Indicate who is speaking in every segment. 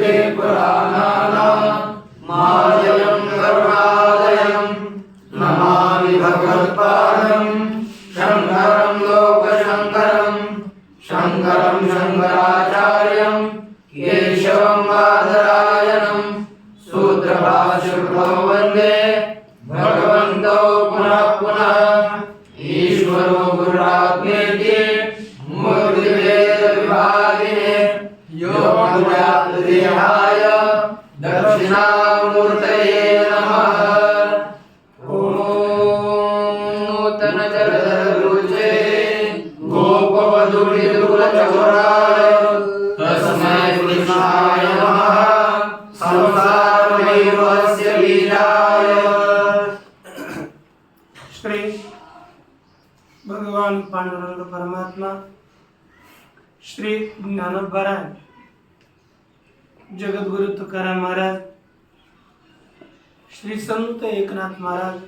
Speaker 1: वन्दे पुराणानामालयं करुणालयं नमामि भगवत्पादं शङ्करं लोकशङ्करं शङ्करं शङ्कराचार्यं केशवं बादरायणं सूत्रभाष्यकृतौ वन्दे भगवन्तौ पुनः पुनः ईश्वरो गुरुरात्मेति मूर्तिभेदविभागिने योगव्याप्तदेहाय दक्षिणामूर्तये नमः। ॐ नूतनजलधररुचे गोपवधूलिदुकुलचकोराय तस्मै कृष्णाय नमः। संसारमैवस्य बीजाय।
Speaker 2: श्री भगवान पांडुरंग परमात्मा श्री ज्ञानोबराय जगद्गुरु तुकाराम महाराज श्री संत एकनाथ महाराज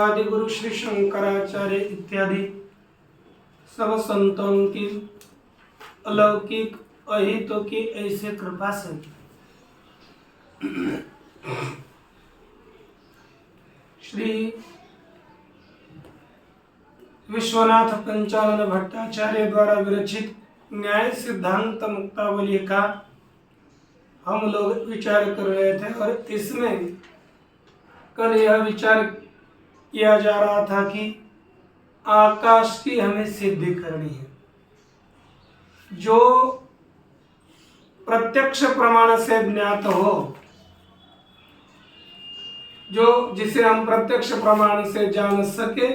Speaker 2: आदि गुरु श्री शंकराचार्य इत्यादि सब संतों की अलौकिक अहितों की ऐसे कृपा से श्री विश्वनाथ पंचानन भट्टाचार्य द्वारा विरचित न्याय सिद्धांत मुक्तावली का हम लोग विचार कर रहे थे और इसमें कल यह विचार किया जा रहा था कि आकाश की हमें सिद्धि करनी है। जो प्रत्यक्ष प्रमाण से ज्ञात हो, जो जिसे हम प्रत्यक्ष प्रमाण से जान सके,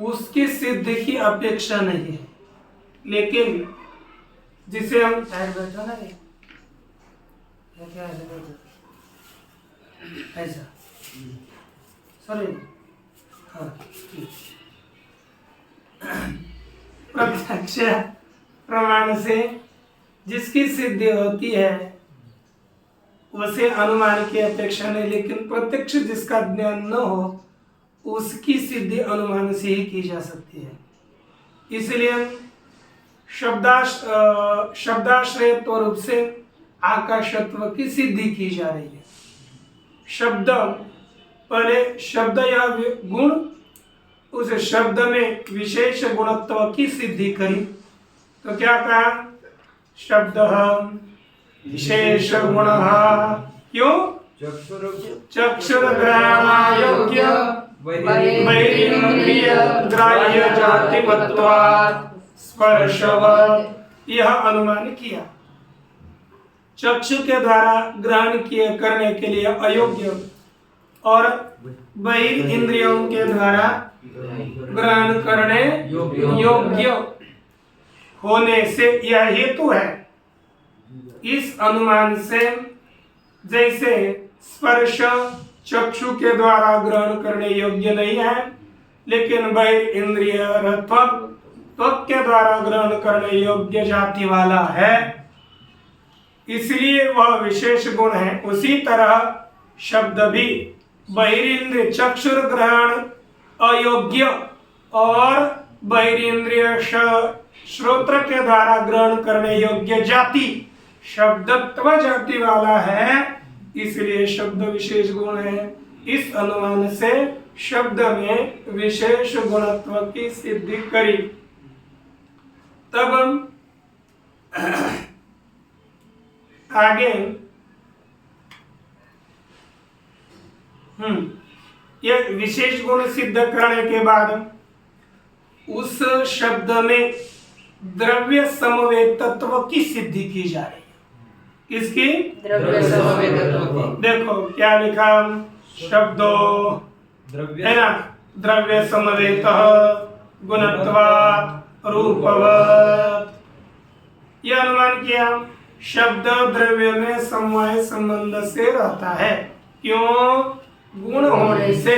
Speaker 2: उसकी सिद्धि की अपेक्षा नहीं है। लेकिन जिसे हम बैठो ना क्या ऐसा सॉरी हाँ प्रत्यक्ष प्रमाण से जिसकी सिद्धि होती है उसे अनुमान की अपेक्षा नहीं, लेकिन प्रत्यक्ष जिसका ज्ञान न हो उसकी सिद्धि अनुमान से ही की जा सकती है। इसलिए शब्दाश्रय रूप से आकाशत्व की सिद्धि की जा रही है। शब्द पहले शब्द या गुण, उस शब्द में विशेष गुणत्व की सिद्धि करी तो क्या कहा? शब्द विशेष गुण क्यों? चक्षुर्ग्रहणायोग्य वैरिन्द्रिय ग्राह्य जातिमत्वात् स्पर्शवत्, यह अनुमान किया। चक्षु के द्वारा ग्रहण किए करने के लिए अयोग्य और बहिर्इंद्रियों के द्वारा ग्रहण करने योग्य होने से यह हेतु है। इस अनुमान से जैसे स्पर्श चक्षु के द्वारा ग्रहण करने योग्य नहीं है, लेकिन बहिर्इंद्रिय त्वक के द्वारा ग्रहण करने योग्य जाति वाला है, इसलिए वह विशेष गुण है। उसी तरह शब्द भी बहिर्इंद्रिय चक्षुर ग्रहण अयोग्य और बहिर्इंद्रिय श्रोत्र के द्वारा ग्रहण करने योग्य जाति शब्दत्व जाति वाला है, इसलिए शब्द विशेष गुण है। इस अनुमान से शब्द में विशेष गुणत्व की सिद्धि करी। तब हम आगे यह विशेष गुण सिद्ध करने के बाद उस शब्द में द्रव्य समवेतत्व की सिद्धि की जा रही है। किसकी? द्रव्य समवेतत्व। देखो क्या लिखा? शब्दो है ना, द्रव्य समवेत गुणत्वात् रूपवत्। यह अनुमान किया शब्द द्रव्य में समवाय संबंध से रहता है। क्यों? गुण होने से।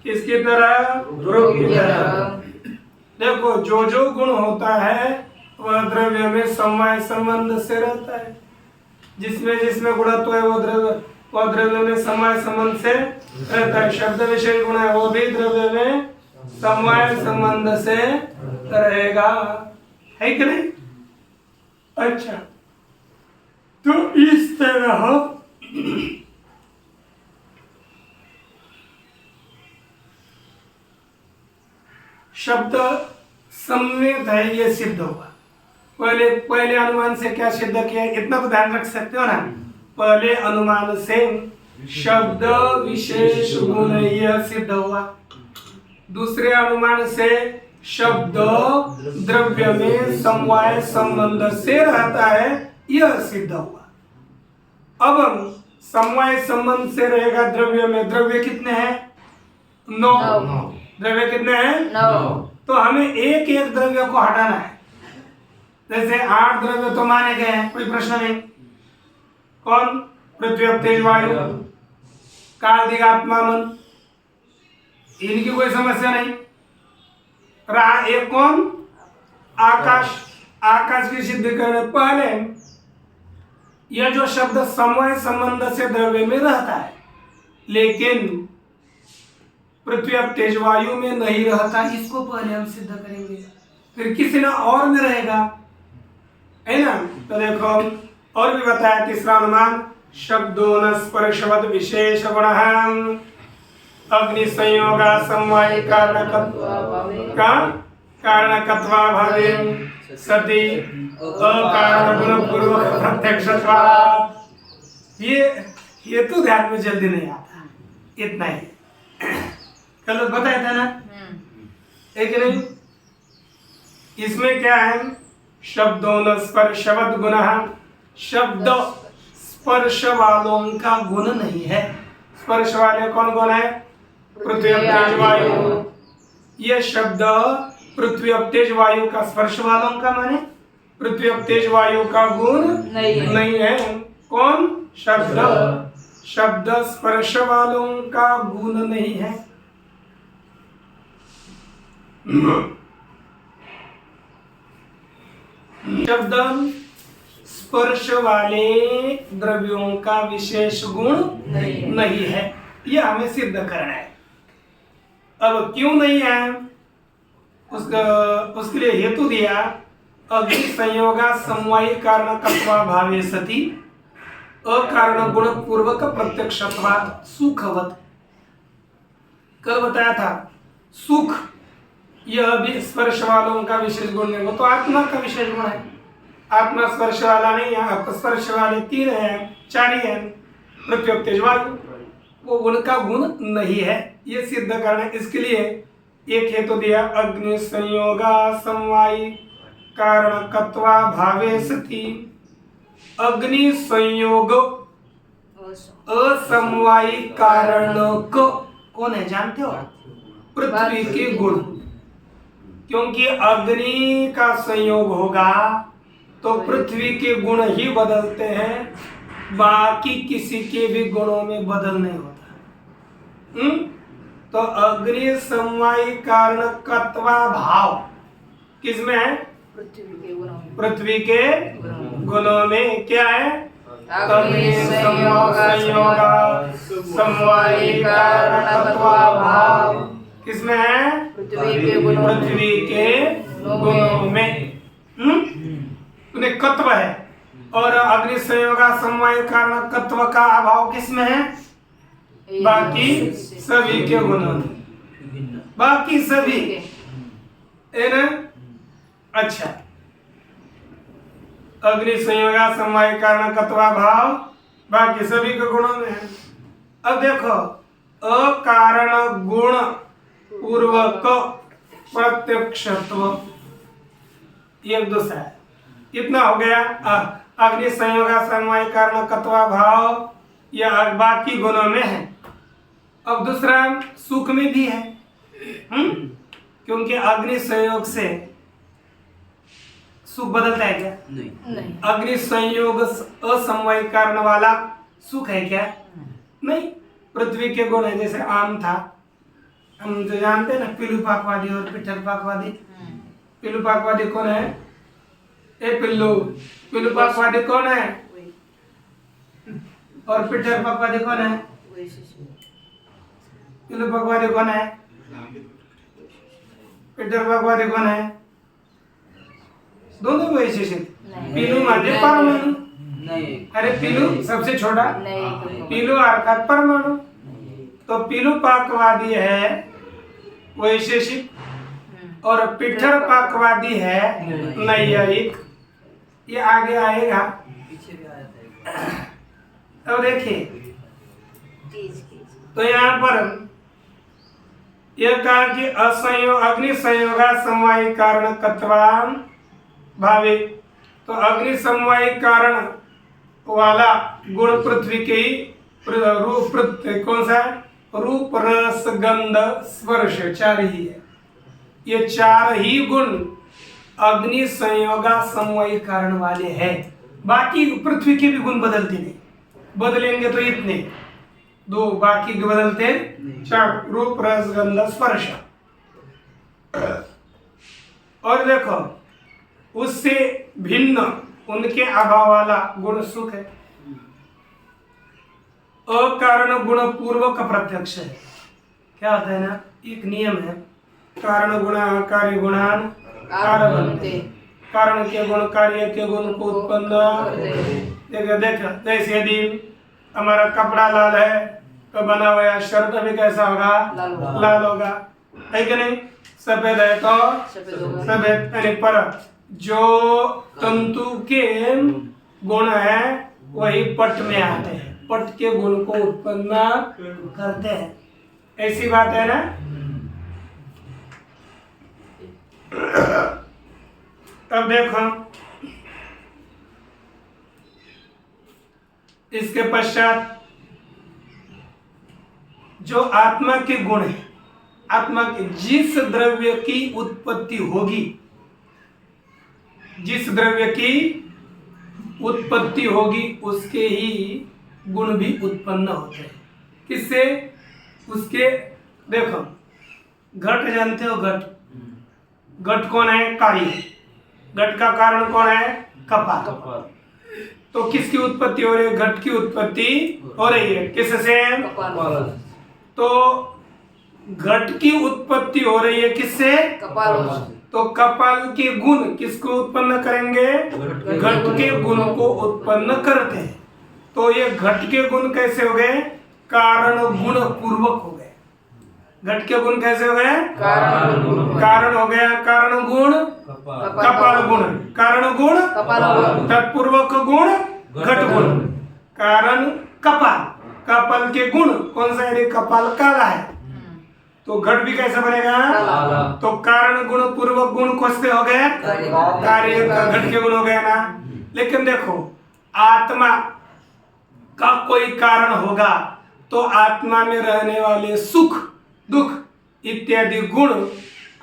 Speaker 2: किसकी तरह? रूप की तरह। देखो जो जो गुण होता है वह द्रव्य में समवाय संबंध से रहता है। जिसमें जिसमें गुणत्व है वो द्रव्य में समवाय संबंध से रहता है। शब्द विशेष गुण है वो भी द्रव्य में समवाय संबंध से रहेगा, है कि नहीं? अच्छा, तो इस तरह शब्द सम्मिलित है, ये सिद्ध हुआ। पहले अनुमान से क्या सिद्ध किया, इतना तो ध्यान रख सकते हो ना। पहले अनुमान से शब्द विशेष गुण यह सिद्ध हुआ। दूसरे अनुमान से शब्द द्रव्य में समवाय संबंध से रहता है, यह सिद्ध हुआ। अब हम समवाय संबंध से रहेगा द्रव्य में। द्रव्य कितने हैं? 9। द्रव्य कितने हैं?
Speaker 3: 9।
Speaker 2: तो हमें एक एक द्रव्य को हटाना है। जैसे 8 द्रव्य तो माने गए हैं, कोई प्रश्न नहीं। कौन? पृथ्वी, तेज, वायु, काल, दिग, आत्मा, मन, इनकी कोई समस्या नहीं। रहा एक कौन? आकाश। आकाश की सिद्धि करने पहले यह जो शब्द समवाय संबंध से द्रव्य में रहता है, लेकिन पृथ्वी अब तेज वायु में नहीं रहता, इसको पहले हम सिद्ध करेंगे, फिर किसी ना और में रहेगा, है ना। तो देखो और भी बताया तीसरा अनुमान, शब्दों न स्पर्शवद विशेष गुण अग्नि संयोग समवाय कारणकत्वाभावे सति अकारण गुण पूर्वक प्रत्यक्षत्वात्। ये तो ध्यान में जल्दी नहीं आता, इतना ही कल बताया था ना, एक नहीं। इसमें क्या है? शब्दों न स्पर्शवद गुण, शब्द स्पर्श वालों का गुण नहीं है। स्पर्श वाले कौन गुण है? पृथ्वी, तेज, वायु। यह शब्द पृथ्वी, तेज, वायु का स्पर्श वालों का माने पृथ्वी, तेज, वायु का गुण नहीं है। कौन? शब्द स्पर्श वालों का गुण नहीं है। शब्द स्पर्श वाले द्रव्यों का विशेष गुण नहीं है, यह हमें सिद्ध करना है। अब क्यों नहीं है, उसके लिए हेतु दिया, अग्नि संयोगा समवायी कारणकत्वाभावे सति अकारण गुण पूर्वक प्रत्यक्षत्वात् सुखवत्। कल बताया था सुख यह भी स्पर्श वालों का विशेष गुण नहीं, वो तो आत्मा का विशेष गुण है। आत्मा स्पर्श वाला नहीं है, आपका स्पर्श वाले 3 हैं, 4 ही हैं, पृथ्वी, तेज, वायु, वो उनका गुण नहीं है, ये सिद्ध करना है। इसके लिए एक हेतु दिया, अग्नि संयोगा समवायी कारणकत्वाभावे सति। अग्नि संयोग असमवायी कारण कौन है जानते हो? पृथ्वी के गुण। क्योंकि अग्नि का संयोग होगा तो पृथ्वी के गुण ही बदलते हैं, बाकी किसी के भी गुणों में बदल नहीं होता। तो अग्नि समवायी कारणकत्वा भाव किसमें है? पृथ्वी के गुणों में। क्या है? अग्नि संयोगा समवायी कारणकत्वा भाव किसमें है? पृथ्वी के गुणों में। उन्हें कत्व है। और अग्नि संयोगा समवाय कारण कत्व का अभाव किसमें है? बाकी सभी के गुणों में, बाकी सभी है ना। अच्छा, अग्नि संयोगा समवाय कारण कत्वा भाव बाकी सभी के गुणों में है। अब देखो, अकारण गुण पूर्वक प्रत्यक्षत्व, ये दूसरा है। इतना हो गया। अग्नि संयोगा समवाय कारण कत्वा भाव यह बाकी गुणों में है। अब दूसरा सुख में भी है, क्योंकि अग्नि संयोग से सुख बदलता है क्या? नहीं। अग्नि संयोग असमवाय कारण वाला सुख है क्या? नहीं। पृथ्वी के गुण है, जैसे आम था, हम जो जानते हैं ना, पिलुपाकवादी और पिठरपाकवादी। पिलुपाकवादी कौन है? पिलुपाकवादी कौन है? और पिठरपाकवादी कौन है? पिलुपाकवादी कौन है? पिठरपाकवादी कौन है? दोनों वैशेषिक।
Speaker 3: नहीं।
Speaker 2: पीलू माने
Speaker 3: नहीं।
Speaker 2: परमाणु।
Speaker 1: नहीं
Speaker 2: अरे पीलू सबसे छोटा,
Speaker 3: नहीं
Speaker 2: पीलू अर्थात परमाणु। तो पीलू पाकवादी है वैशेषिक और पिट्ठर पाकवादी है नैयायिक। ये आगे आएगा।
Speaker 1: पीछे भी आया था।
Speaker 2: अब देखिए
Speaker 3: कीज
Speaker 2: तो यहाँ पर यह कहा कि असंयोग अग्नि संयोगा समवायी कारण कत्वाम भावे। तो अग्नि समवायी कारण वाला गुण पृथ्वी के ही रूप कौन सा है? रूप रस गंध स्पर्श, चार ही है। ये चार ही गुण अग्नि संयोगा समवायी कारण वाले हैं। बाकी पृथ्वी के भी गुण बदलते नहीं, बदलेंगे तो इतने दो, बाकी के बदलते चार, रूप रस गंध स्पर्श। और देखो उससे भिन्न उनके अभाव वाला गुण सुख है। अकारण गुण पूर्वक प्रत्यक्ष है। क्या होता है ना, एक नियम है, कारण गुणा कार्य गुणान कारबंते। कारण के गुण कार्य के गुण को उत्पन्न। देखो जैसे यदि हमारा कपड़ा लाल है तो बना हुआ शर्ट भी कैसा होगा? लाल होगा, है कि नहीं? सफेद है तो सफेद, यानी पर जो तंतु के गुण है वही पट में आते हैं, पट के गुण को उत्पन्न करते हैं। ऐसी बात है ना। अब देखो इसके पश्चात जो आत्मा के गुण है, आत्मा के जिस द्रव्य की उत्पत्ति होगी, जिस द्रव्य की उत्पत्ति होगी उसके ही गुण भी उत्पन्न होते हैं। किससे? उसके देखो घट जानते हो, घट, घट कौन है? कार्य। घट का कारण कौन है? कपाल। तो किसकी उत्पत्ति हो रही है? घट की उत्पत्ति हो रही है। किससे? तो घट की उत्पत्ति हो रही है किससे?
Speaker 3: कपाल।
Speaker 2: तो कपाल के गुण किसको उत्पन्न करेंगे? घट के गुण को उत्पन्न करते हैं। तो ये घट के गुण कैसे हो गए? कारण गुण पूर्वक हो गए। घट के गुण कैसे हो गए? कारण हो गया, कारण गुण कपाल गुण, कारण गुण तत्पूर्वक गुण घट गुण, कारण कपाल, कपाल के गुण कौन सा है? कपाल काला है तो घट भी कैसे बनेगा? तो कारण गुण पूर्वक गुण कैसे हो गए? कार्य घट के गुण हो गए ना। लेकिन देखो आत्मा का कोई कारण होगा तो आत्मा में रहने वाले सुख दुख इत्यादि गुण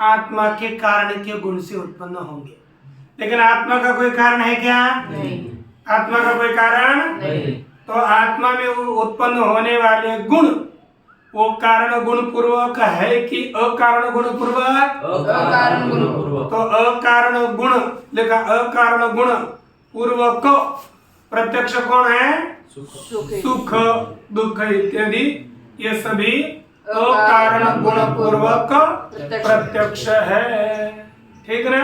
Speaker 2: आत्मा के कारण के गुण से उत्पन्न होंगे। लेकिन आत्मा का कोई कारण है क्या?
Speaker 3: नहीं।
Speaker 2: आत्मा का कोई कारण
Speaker 3: नहीं।
Speaker 2: तो आत्मा में उत्पन्न होने वाले गुण वो कारण गुण पूर्वक है कि अकारण गुण पूर्वक?
Speaker 3: अकारण गुण पूर्वक।
Speaker 2: तो अकारण गुण लिखा, अकारण गुण पूर्वक प्रत्यक्ष कौन है? सुख दुख इत्यादि ये सभी अकारण गुण पूर्वक प्रत्यक्ष है। ठीक ना?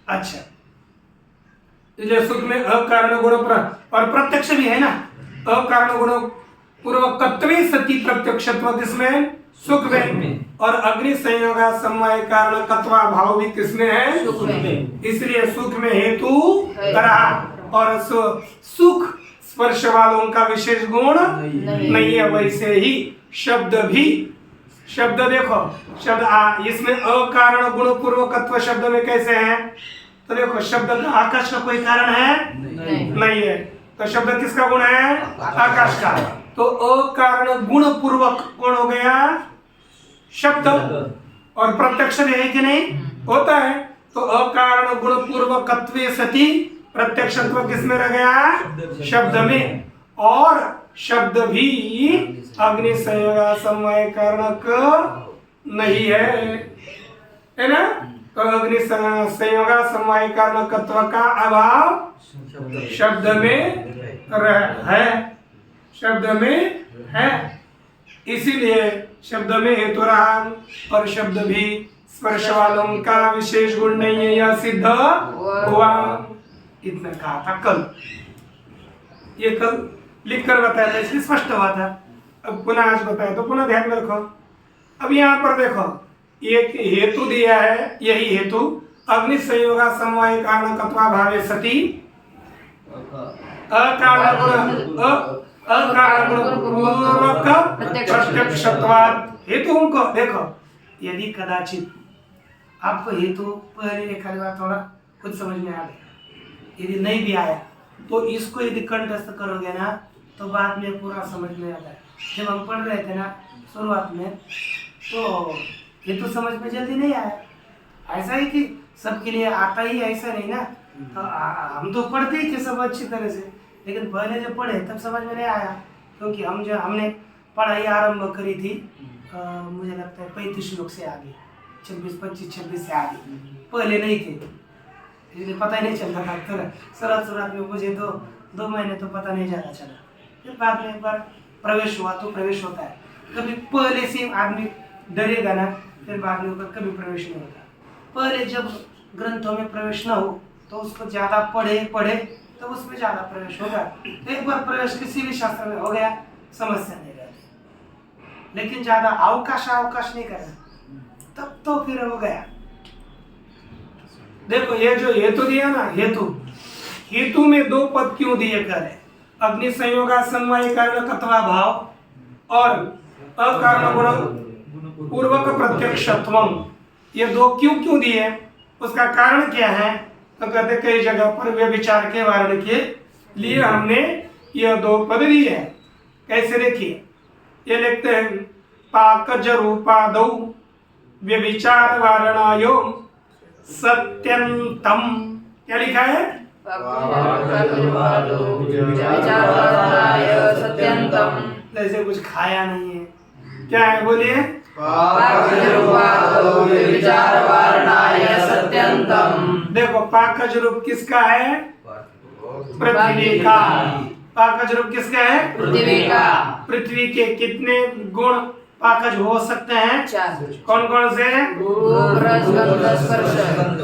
Speaker 2: अच्छा, इसलिए सुख में अकारण गुण और प्रत्यक्ष भी है ना। अकारण गुण पूर्वकत्वे सती प्रत्यक्षत्व किसमें? सुख में। और अग्नि संयोगा समवाय कारण कत्वा भाव भी किसमें है?
Speaker 3: सुख में।
Speaker 2: इसलिए सुख में हेतु रहा और सुख स्पर्श वालों का विशेष गुण नहीं है। वैसे ही शब्द भी, शब्द देखो शब्द इसमें अकारण गुण पूर्वकत्व शब्द में कैसे है? तो देखो शब्द का आकाश का कोई कारण है? नहीं है। तो शब्द किसका गुण है? आकाश का। तो अकारण गुण पूर्वक कौन हो गया? शब्द। और प्रत्यक्ष भी है कि नहीं? होता है। तो अकारण गुण पूर्वकत्वे सती प्रत्यक्षत्व किसमें रह गया? शब्द में। और शब्द भी अग्नि संयोग समवाय कारणक नहीं है ना। तो अग्नि संयोग समवाय कारणकत्व का अभाव शब्द में है, शब्द में है। इसीलिए शब्द में हेतु रहा और शब्द भी स्पर्श वालों का विशेष गुण नहीं है, यह सिद्ध हुआ। इतना कहा था कल, ये कल लिख कर बताया था, इसलिए स्पष्ट हुआ था। अब पुनः आज बताया तो पुनः ध्यान में रखो। अब यहाँ पर देखो, एक हेतु दिया है, यही हेतु अग्नि संयोगा समवाय कारणकत्वा भावे सति अकारण पूर्वक प्रत्यक्षत्वात् हेतु उनको देखो। यदि कदाचित आपको हेतु पहले लिखा हुआ थोड़ा खुद समझ में आ गया, यदि नहीं भी आया तो इसको यदि कंठस्थ करोगे ना तो बाद में पूरा समझ में आता है। जब हम पढ़ रहे थे ना शुरुआत में तो हेतु समझ में जल्दी नहीं आया। ऐसा ही कि सबके लिए आता ही ऐसा नहीं ना, तो हम तो पढ़ते ही थे सब अच्छी तरह से, लेकिन पहले जब पढ़े तब समझ में नहीं आया, क्योंकि हमने पढ़ाई आरंभ करी थी मुझे लगता है 35 श्लोक से आगे, 26 से आगे, पहले नहीं थे, इसलिए पता ही नहीं चलता था। शुरुआत में मुझे तो 2 महीने तो पता नहीं ज़्यादा चला, फिर बाद में एक बार प्रवेश हुआ तो प्रवेश होता है। कभी पहले से आदमी डरेगा ना, फिर बाद में ऊपर कभी प्रवेश नहीं होता। पहले जब ग्रंथों में प्रवेश न हो तो उसको ज़्यादा पढ़े तो उसमें ज़्यादा प्रवेश होगा। एक बार प्रवेश किसी भी शास्त्र में हो गया समस्या नहीं रहती, लेकिन ज़्यादा अवकाश नहीं करना, तब तो फिर हो गया। देखो ये जो हेतु दिया ना, हेतु में 2 पद क्यों दिए कर है? अग्नि संयोगा समवाय कारणकत्वा भाव और अकारण गुण पूर्वक प्रत्यक्षत्वम, ये 2 क्यों दिए, उसका कारण क्या है? तो कहते कई जगह पर व्यभिचार के वारण के लिए हमने ये 2 पद दिए हैं। कैसे देखिए, ये लिखते हैं पाकज रूपादौ व्यभिचार वारणायो सत्यंतम। क्या लिखा है? जैसे कुछ खाया नहीं है, क्या है बोलिए? देखो पाकज रूप किसका है? पृथ्वी का। पाकज रूप किसका है?
Speaker 3: पृथ्वी का।
Speaker 2: पृथ्वी के कितने गुण पाकज हो सकते हैं?
Speaker 3: 4।
Speaker 2: कौन कौन से?
Speaker 3: रूप रस गंध स्पर्श।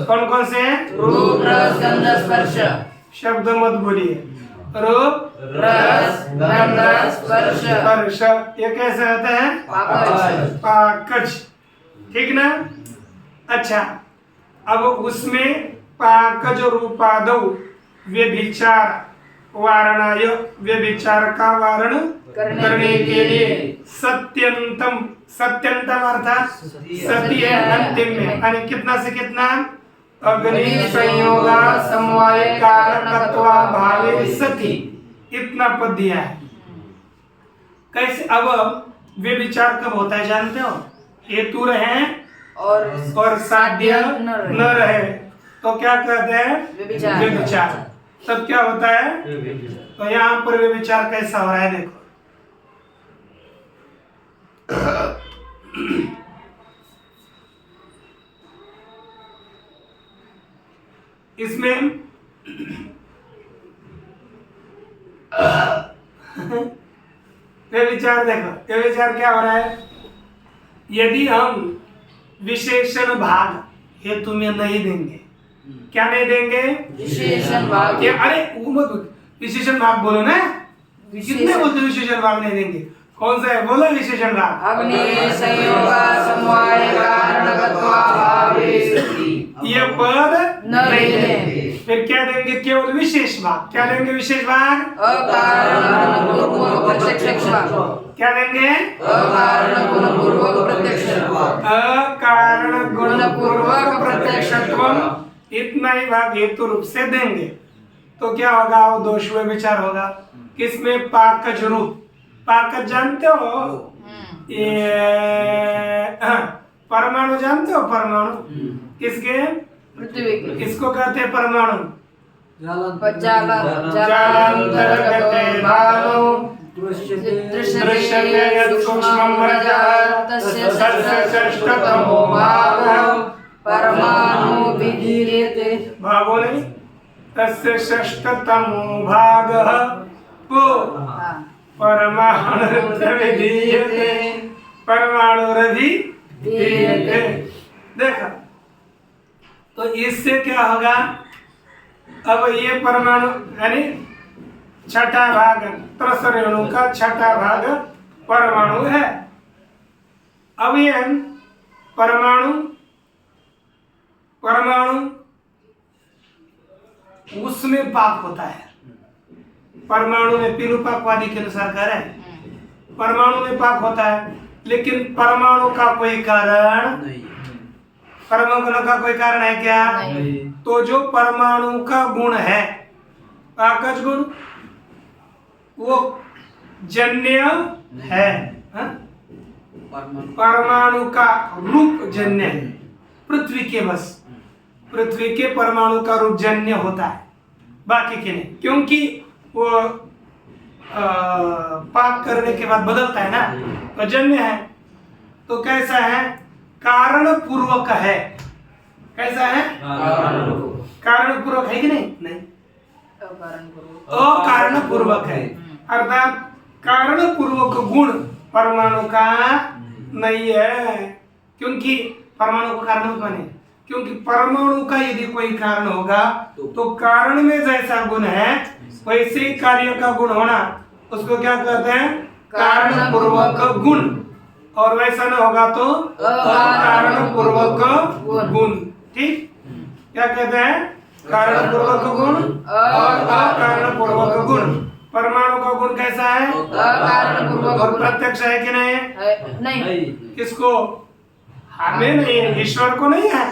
Speaker 2: कौन कौन से?
Speaker 3: रूप रस गंध स्पर्श।
Speaker 2: शब्द मत बोलिए। रूप
Speaker 3: रस गंध स्पर्श।
Speaker 2: ये कैसे होते हैं?
Speaker 3: पाकज।
Speaker 2: पाकज, ठीक ना? अच्छा, अब उसमें पाकज रूपादौ व्यभिचार वारणाय, व्यभिचार का वारण करने के लिए सत्यंतम अर्थात सती है अंतिम में, यानी कितना से कितना? अग्नि संयोगा समवाय कारणकत्वा भावे सति, इतना पद दिया है। कैसे? अब व्यभिचार कब होता है जानते हो? हेतु रहे और साध्य न रहे तो क्या कहते हैं? व्यभिचार। तब क्या होता है? तो यहाँ पर व्यभिचार कैसा हो रहा है देखो। इसमें व्यभिचार देखो, व्यभिचार क्या हो रहा है? यदि हम विशेषण भाग हेतु में नहीं देंगे, क्या नहीं देंगे?
Speaker 3: विशेषण भाग।
Speaker 2: अरे वो मत, विशेषण भाग बोलो ना, कितने बोलते विशेषण भाग नहीं देंगे? कौन सा है बोलो विशेषण भाग?
Speaker 3: अग्नि संयोगा समवाय कारणकत्वा भावे सति,
Speaker 2: ये पद
Speaker 3: नहीं देंगे।
Speaker 2: फिर क्या देंगे? केवल विशेष भाग। क्या देंगे? विशेष भाग।
Speaker 3: अकारण गुण पूर्वक प्रत्यक्ष।
Speaker 2: क्या देंगे?
Speaker 3: अकारण गुण पूर्वक प्रत्यक्ष।
Speaker 2: अकारण गुण पूर्वक प्रत्यक्षत्वम, इतना ही भाग हेतु रूप से देंगे। तो क्या होगा? वो दोष व्यभिचार होगा। किसमें? पाकज रूप। पाकज जानते हो? ये परमाणु जानते हो? परमाणु किसके?
Speaker 3: पृथ्वी के।
Speaker 2: किसको कहते हैं परमाणु?
Speaker 3: जलांतर्गते भालो
Speaker 2: दृश्यते यत् सूक्ष्मं रजः तस्य षष्ठतमो भागः
Speaker 3: परमाणु विधीयते।
Speaker 2: भागो नहीं, तस्य षष्ठतमो भागः परमाणु विधीयते। परमाणुरभि
Speaker 3: दीयते।
Speaker 2: देखा, तो इससे क्या होगा, अब ये परमाणु यानी छठा भाग त्रस रेणु का छठा भाग परमाणु है। अब ये परमाणु परमाणु उसमें पाक होता है। परमाणु में पिरुपाकवादी के अनुसार कह रहे हैं परमाणु में पाक होता है, लेकिन परमाणु का कोई कारण
Speaker 1: नहीं।
Speaker 2: परमाणु का कोई कारण है क्या?
Speaker 3: नहीं।
Speaker 2: तो जो परमाणु का गुण है, पाकज गुण, वो जन्य है, हाँ? परमाणु का रूप जन्य है। पृथ्वी के बस पृथ्वी के परमाणु का रूप जन्य होता है, बाकी के नहीं, क्योंकि वो पाक करने के बाद बदलता है ना, तो जन्य है। तो कैसा है? कारण पूर्वक है। कैसा है? कारण पूर्वक है कि नहीं? नहीं, अकारण पूर्वक है। अर्थात कारण पूर्वक गुण परमाणु का नहीं है, क्योंकि परमाणु का कारण माने, क्योंकि परमाणु का यदि कोई कारण होगा तो कारण में जैसा गुण है वैसे ही कार्य का गुण होना, उसको क्या कहते हैं? कारण पूर्वक गुण। और वैसा न होगा तो अकारण पूर्वक गुण। ठीक, क्या कहते हैं? कारण पूर्वक गुण और अकारण पूर्वक गुण। परमाणु का गुण कैसा है?
Speaker 3: अकारण पूर्वक
Speaker 2: और प्रत्यक्ष है कि नहीं?
Speaker 3: नहीं।
Speaker 2: किसको? हमें नहीं है, ईश्वर को नहीं है,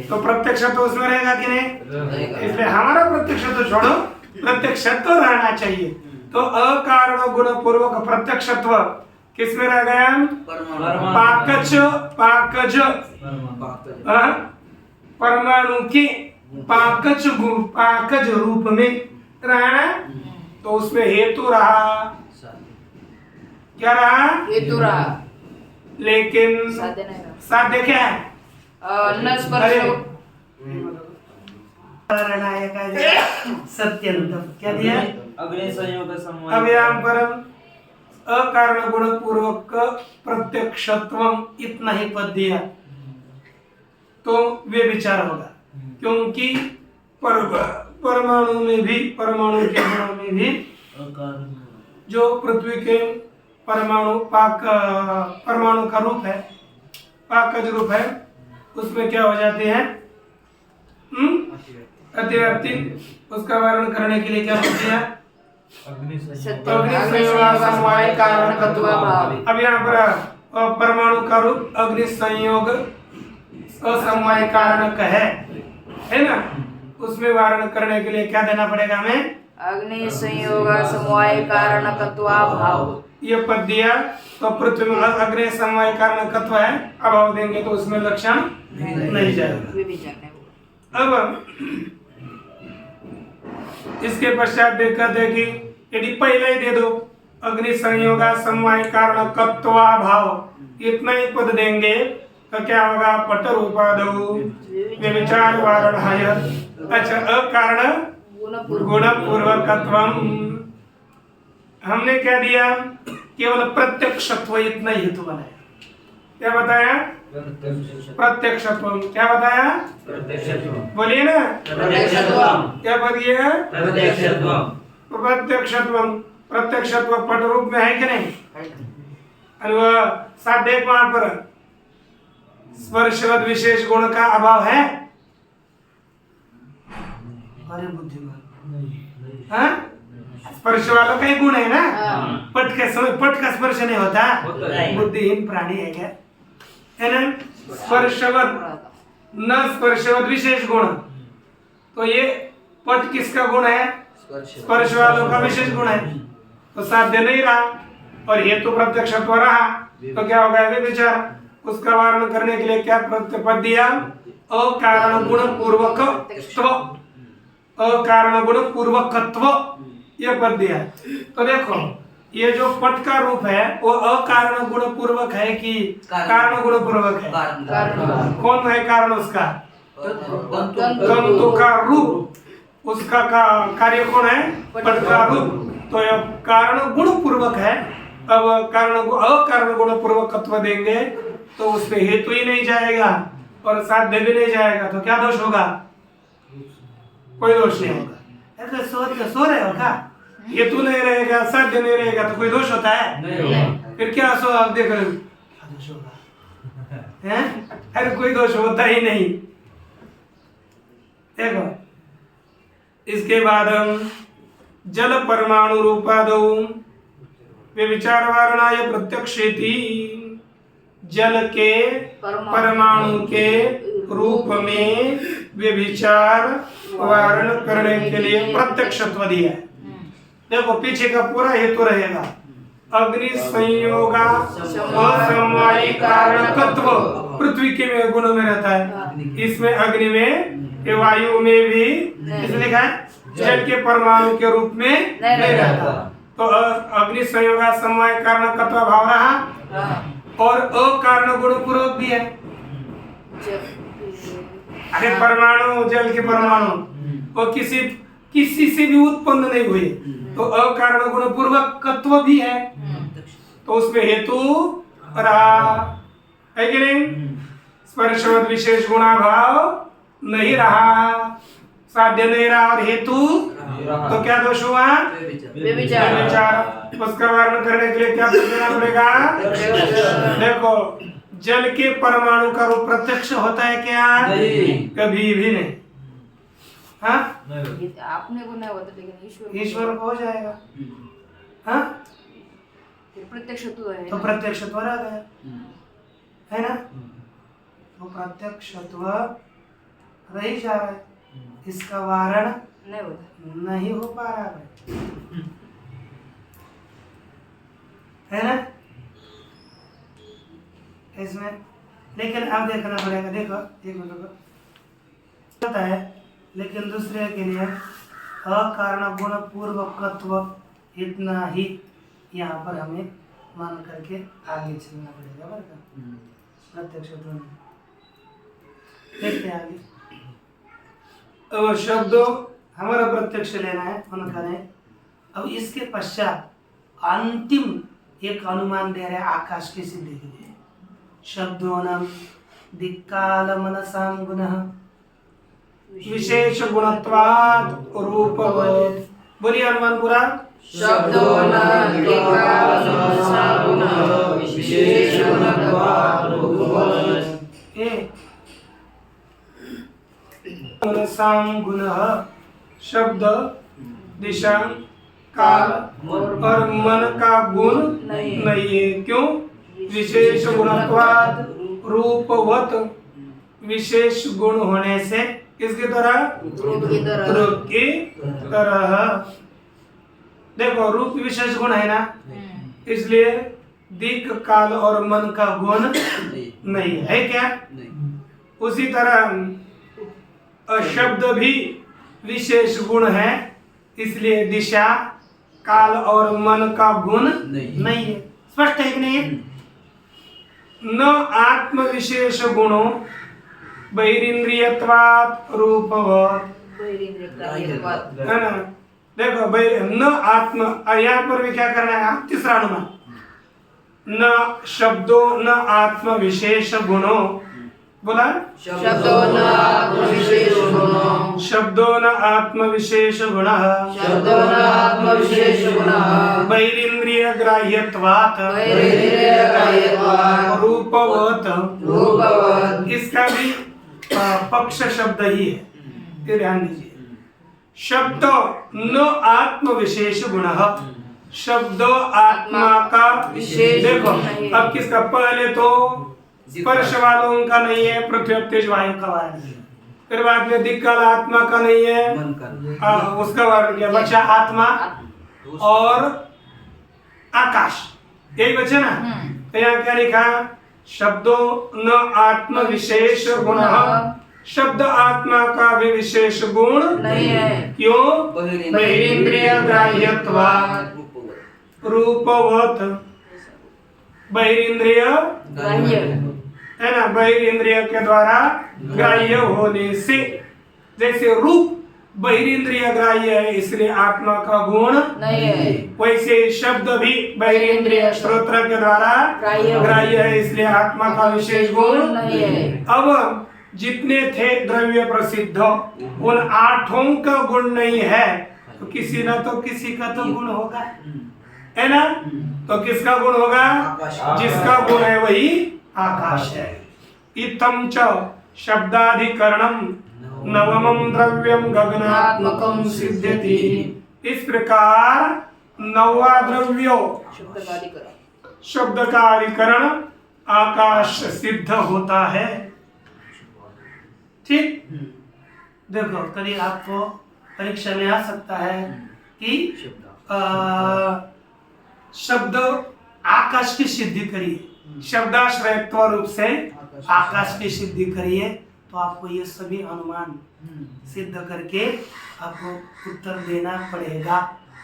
Speaker 2: तो प्रत्यक्ष तो उसमें रहेगा कि नहीं? इसलिए हमारा प्रत्यक्ष तो छोड़ो, प्रत्यक्षत्व रहना चाहिए। तो अकारण गुण पूर्वक प्रत्यक्षत्व किसमें रह गया? पाकज परमाणु के पाकज रूप में रहना, तो उसमें हेतु रहा। क्या रहा?
Speaker 3: हेतु रहा,
Speaker 2: लेकिन
Speaker 3: साध्य नहीं रहा।
Speaker 2: साध्य क्या है?
Speaker 3: न स्पर्श
Speaker 2: सत्यंतम क्या दिया?
Speaker 1: अग्नि संयोग
Speaker 2: अव्याम परम अकारण गुण पूर्वक प्रत्यक्षत्वम, इतना ही पद दिया तो वे विचार होगा। क्योंकि परमाणु में भी, परमाणु के गुणों में भी जो पृथ्वी के परमाणु परमाणु का रूप है, पाकज रूप है, उसमें क्या हो जाते हैं? अतिव्याप्ति। उसका वर्णन करने के लिए क्या बोलते हैं?
Speaker 3: अग्नि संयोग समवाय कारणकत्व भाव।
Speaker 2: अब यहाँ पर परमाणु का रूप अग्नि संयोग असमवाय कारणक है ना, उसमें वारण करने के लिए क्या देना पड़ेगा हमें?
Speaker 3: अग्नि संयोग समवाय कारणकत्व भाव।
Speaker 2: ये पद दिया तो पृथ्वी में अग्नि समवाय कारणकत्व है, अभाव देंगे तो उसमें लक्षण नहीं जाएगा। अब इसके पश्चात देखा थे कि यदि पहले ही दे दो अग्नि संयोग समवाय कारणकत्व भाव, इतना ही पद देंगे तो क्या होगा? पट रूपादौ विचार वारणाय। अच्छा, अकारण गुण पूर्वकत्वम हमने क्या दिया? केवल प्रत्यक्षत्व, इतना ही हेतु बनाया। क्या बताया? प्रत्यक्षत्व। क्या बताया? बोलिए ना, क्या बोलिए? प्रत्यक्षत्व। प्रत्यक्षत्व पट रूप में है कि नहीं? और वह साध्य वहां पर स्पर्शवद विशेष गुण का अभाव है। अरे बुद्धिमान, हाँ? स्पर्श वालों का ही गुण है ना। पट के समय पट का स्पर्श नहीं होता, बुद्धिहीन प्राणी है क्या? है ना? स्पर्शवद न स्पर्शवद विशेष गुण, तो ये पट किसका गुण है? स्पर्श वालों का विशेष गुण है, तो साध्य नहीं रहा और हेतु प्रत्यक्षत्व रहा, तो क्या होगा? वे विचार। उसका वारण करने के लिए क्या पद दिया? अकारण गुण पूर्वकत्व। अकारण गुण पूर्वकत्व यह पद दिया। तो देखो, ये जो पट का रूप है वो अकारण गुण पूर्वक है कि कारण गुण पूर्वक है? कौन है कारण उसका? तंतु का रूप, उसका कार्य कौन है? पट का रूप। तो यह कारण गुण पूर्वक है, अब अकारण गुण पूर्वकत्व देंगे तो उसमें हेतु ही नहीं जाएगा और साध्य भी नहीं जाएगा, तो क्या दोष होगा? कोई दोष नहीं होगा। ऐसे सो रहे हो क्या? हेतु नहीं रहेगा, साध्य नहीं रहेगा तो कोई दोष होता है?
Speaker 1: नहीं।
Speaker 2: फिर क्या सो आप देख रहे हो, क्या दोष होगा? हैं? अरे कोई दोष होता ही नहीं। देखो इसके बाद हम जल परमाणु रूपादौ व्यभिचार वारणाय प्रत्यक्षेति, जल के परमाणु के रूप में व्यभिचार वारण करने के लिए प्रत्यक्षत्व दिया है। देखो पीछे का पूरा हेतु रहेगा, अग्नि संयोगा असमवायी कारणकत्व पृथ्वी के गुण में रहता है, इसमें अग्नि में, वायु में भी इसमें लिखा है जल के परमाणु के रूप में नहीं रहता। तो अग्नि संयोगा समवाय कारणकत्व भाव रहा और अकारण गुण पूर्वक भी है। अरे परमाणु, जल के परमाणु वो किसी से भी उत्पन्न नहीं हुए, तो अकारण गुण पूर्वकत्व भी है, तो उसमें हेतु रहा है कि नहीं? स्पर्शवत विशेष गुणाभाव नहीं रहा, साध्य नहीं रहा और हेतु, तो क्या दोष हुआ? व्यभिचार। उसका वर्णन करने के लिए क्या देना पड़ेगा? देखो जल के परमाणु का रूप प्रत्यक्ष होता है क्या?
Speaker 1: नहीं।
Speaker 2: कभी भी नहीं। हाँ
Speaker 3: आपने को नहीं होता लेकिन
Speaker 2: ईश्वर को हो जाएगा। हाँ
Speaker 3: प्रत्यक्षत्व है
Speaker 2: तो प्रत्यक्षत्व रह गया, है ना? तो प्रत्यक्षत्व रह ही जा रहा है, इसका वारण
Speaker 3: नहीं होता,
Speaker 2: नहीं हो पा रहा है ना? इसमें लेकिन अब देखना पड़ेगा। देखो एक मिनट होता है, लेकिन दूसरे के लिए अकारण गुण पूर्वकत्व इतना ही यहाँ पर हमें मान करके आगे चलना पड़ेगा। बरका प्रत्यक्ष देखते हैं आगे। अब शब्द हमारा प्रत्यक्ष लेना है, उनका नहीं। अब इसके पश्चात अंतिम एक अनुमान दे रहे आकाश की सिद्धि के लिए, शब्दों दिक्काल मनसाम गुणः विशेष गुणत्वात् रूपवत्। बोलिए अनुमान पूरा।
Speaker 3: शब्दों दिक्काल मनसाम गुणः विशेष गुणत्वात् रूपवत्।
Speaker 2: मनसाम गुणः शब्द, दिशा, काल और मन का गुण नहीं है। क्यों? विशेष गुणत्वात् रूपवत्, विशेष गुण होने से किसकी तरह? रूप की तरह। देखो रूप विशेष गुण है ना, इसलिए दिक, काल और मन का गुण नहीं है क्या? उसी तरह शब्द भी विशेष गुण है, इसलिए दिशा, काल और मन का गुण नहीं है। स्पष्ट है कि नहीं? न आत्म विशेष गुणों बहिरिंद्रियत्वात् रूपवत्, है ना? देखो न आत्म, यहाँ पर भी क्या करना है? तीसरा अनुमान, न शब्दों न आत्म विशेष गुणों। बोला
Speaker 3: शब्दों न आत्म विशेष गुणः,
Speaker 2: शब्दों न आत्म विशेष गुणः,
Speaker 3: शब्दों न आत्म विशेष गुणः
Speaker 2: बहिरिंद्रिय ग्राह्यत्वात्,
Speaker 3: बहिरिंद्रिय ग्राह्यत्वात्
Speaker 2: रूपवत्।
Speaker 3: रूपवत्।
Speaker 2: इसका भी पक्ष शब्द ही है, ये ध्यान दीजिए। शब्द न आत्म विशेष गुणः, शब्द आत्मा का विशेष। देखो अब किसका? पहले तो स्पर्श वालों का नहीं है, पृथ्वी तेज वायु का वारण है। फिर बाद में दिक्काल आत्मा का नहीं है, उसका वारण किया, बचा आत्मा और आकाश, यही बचे ना। तो यहाँ क्या लिखा? शब्दों न आत्म विशेष गुणः, शब्द आत्मा का भी विशेष गुण
Speaker 3: नहीं है।
Speaker 2: क्यों? बहिरिंद्रिय ग्राह्यत्वात् रूपवत्। बहिरिंद्रिय
Speaker 3: ग्राह्य
Speaker 2: है ना, बहिरिंद्रिय के द्वारा ग्राह्य होने से। जैसे रूप बहिरेंद्रिय ग्राह्य है इसलिए आत्मा का गुण
Speaker 3: नहीं है।
Speaker 2: वैसे शब्द भी बहिरेंद्रिय श्रोत्र के द्वारा ग्राह्य है इसलिए आत्मा का विशेष गुण
Speaker 3: नहीं है।
Speaker 2: अब जितने थे द्रव्य प्रसिद्ध उन आठों का गुण नहीं है तो किसी ना तो किसी का तो गुण होगा, है ना? तो किसका गुण होगा? जिसका गुण है वही आकाश है। इत्थं च शब्दाधिकरणम नवमं द्रव्यम गगनात्मकम सिद्ध्यति। इस प्रकार नौवा द्रव्य शब्द का अधिकरण आकाश सिद्ध होता है। ठीक, देखो कभी आपको परीक्षा में आ सकता है कि शब्द आकाश की सिद्धि करिए, शब्दाश्रयत्व रूप से आकाश की सिद्धि करिए तो आपको ये सभी अनुमान सिद्ध करके आपको उत्तर देना पड़ेगा।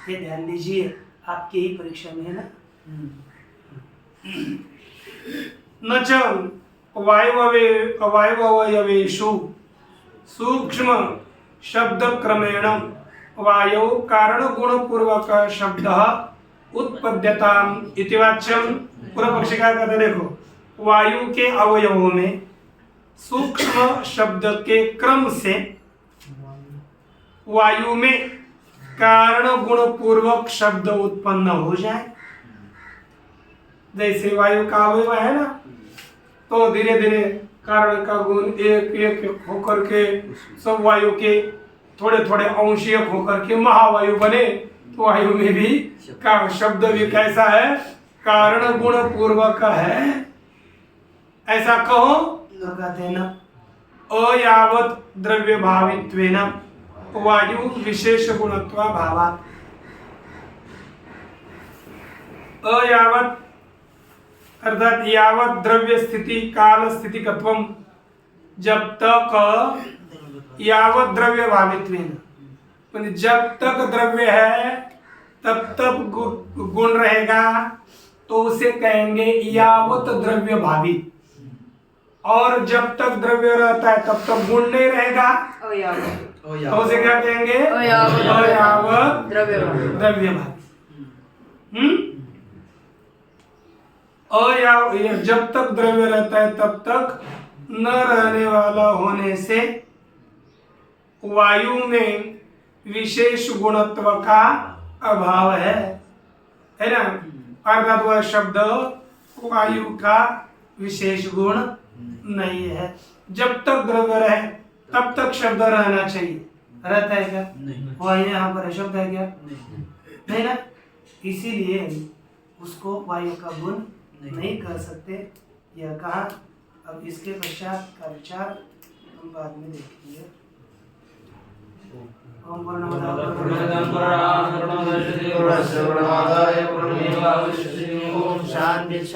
Speaker 2: ये ध्यान दीजिए, आपकी ही परीक्षा में है ना। न च वायवयवेषु सूक्ष्म शब्द क्रमेण वायौ कारण गुण पूर्वक शब्द उत्पद्यताम इति वाच्यम। पूर्व पक्षी क्या कहते, देखो वायु के अवयवों में सूक्ष्म शब्द के क्रम से वायु में कारण गुण पूर्वक शब्द उत्पन्न हो जाए। जैसे वायु का अवयव है ना, तो धीरे धीरे कारण का गुण एक एक होकर के सब वायु के थोड़े थोड़े अंश एक होकर के महावायु बने। तो वायु में भी का शब्द भी कैसा है? कारण गुण पूर्वक है। ऐसा कहो तो कहते हैं ना, अयावत द्रव्य भावित्वेन वायु विशेष गुणत्वा भावात्। अयावत अर्थात यावत द्रव्य स्थिति काल स्थिति कत्वम, जब तक यावत द्रव्य भावित्वेन, जब तक द्रव्य है तब तक गुण रहेगा तो उसे कहेंगे यावत द्रव्य भावित, और जब तक द्रव्य रहता है तब तक गुण नहीं रहेगा तो उसे क्या कहेंगे? अयावत द्रव्य भावित। जब तक द्रव्य रहता है तब तक न रहने वाला होने से वायु में विशेष गुणत्व का अभाव है ना? अर्थात वह शब्द वायु का विशेष गुण नहीं है। जब तक द्रव्य रहे तब तक शब्द रहना चाहिए। रहता है क्या? वायु यहाँ पर शब्द है क्या? नहीं ना, इसीलिए उसको वायु का गुण नहीं कर सकते। यह कहा। अब इसके पश्चात का विचार हम बाद में देखेंगे। ओम पूर्णमदः पूर्णमिदं पूर्णात् पूर्णमुदच्यते पूर्णस्य पूर्णमादाय पूर्णमेवावशिष्यते। ओम शांति।